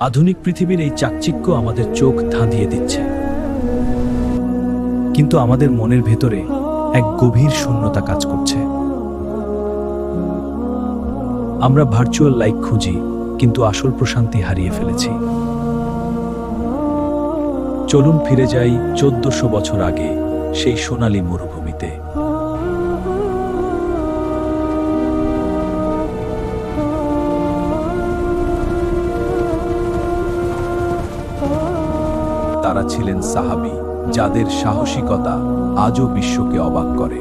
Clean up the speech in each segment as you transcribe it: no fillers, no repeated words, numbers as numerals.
আধুনিক পৃথিবীর এই চাকচিক্য আমাদের চোখ ধাঁধিয়ে দিচ্ছে, কিন্তু আমাদের মনের ভেতরে এক গভীর শূন্যতা কাজ করছে। আমরা ভার্চুয়াল লাইফ খুঁজি, কিন্তু আসল প্রশান্তি হারিয়ে ফেলেছি। চলুন ফিরে যাই 1400 বছর আগে, সেই সোনালী মরুভূমিতে। তারা ছিলেন সাহাবী, যাদের সাহসিকতা আজও বিশ্বকে অবাক করে।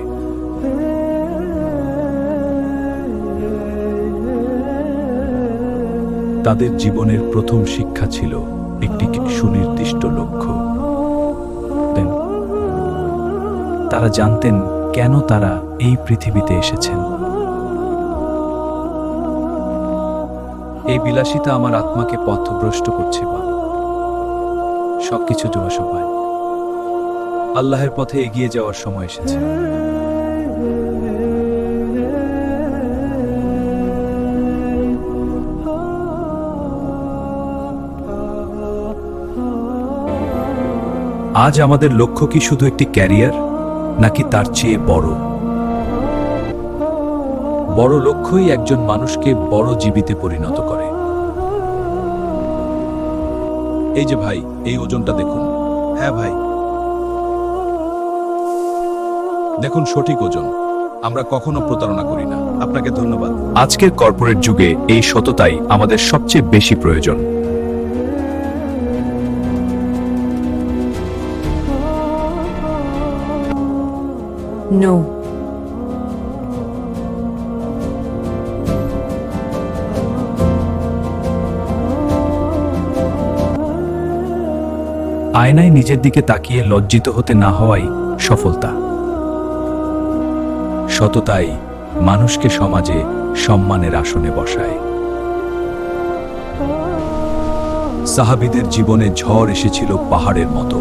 তাদের জীবনের প্রথম শিক্ষা ছিল একটি সুনির্দিষ্ট লক্ষ্য। তারা জানতেন কেন তারা এই পৃথিবীতে এসেছেন। এই বিলাসিতা আমার আত্মাকে পথভ্রষ্ট করছে। সবকিছু জোয়াশোভায় আল্লাহের পথে এগিয়ে যাওয়ার সময় এসেছে। আজ আমাদের লক্ষ্য কি শুধু একটি ক্যারিয়ার, নাকি তার চেয়ে বড়? বড় লক্ষ্যই একজন মানুষকে বড় জীবিতে পরিণত করে। এই যে ভাই, এই ওজনটা দেখুন। হ্যাঁ ভাই, দেখুন সঠিক ওজন। আমরা কখনো প্রতারণা করি না। আপনাকে ধন্যবাদ। আজকের কর্পোরেট যুগে এই সততাই আমাদের সবচেয়ে বেশি প্রয়োজন। No. আয়নায় নিজের দিকে তাকিয়ে লজ্জিত হতে না হওয়াই সফলতা। সততাই মানুষকে সমাজে সম্মানের আসনে বসায়। সাহাবীদের জীবনে ঝড় এসেছিল পাহাড়ের মতো।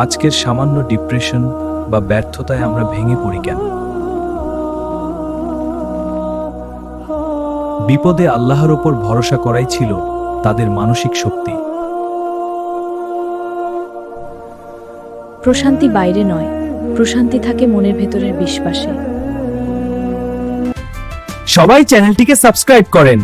আজকের সামান্য ডিপ্রেশন বা ব্যর্থতায় আমরা ভেঙে পড়ি কেন? বিপদে আল্লাহর ওপর ভরসা করাই ছিল তাদের মানসিক শক্তি। প্রশান্তি বাইরে নয়, প্রশান্তি থাকে মনের ভেতরের বিশ্বাসে। সবাই চ্যানেলটিকে সাবস্ক্রাইব করেন।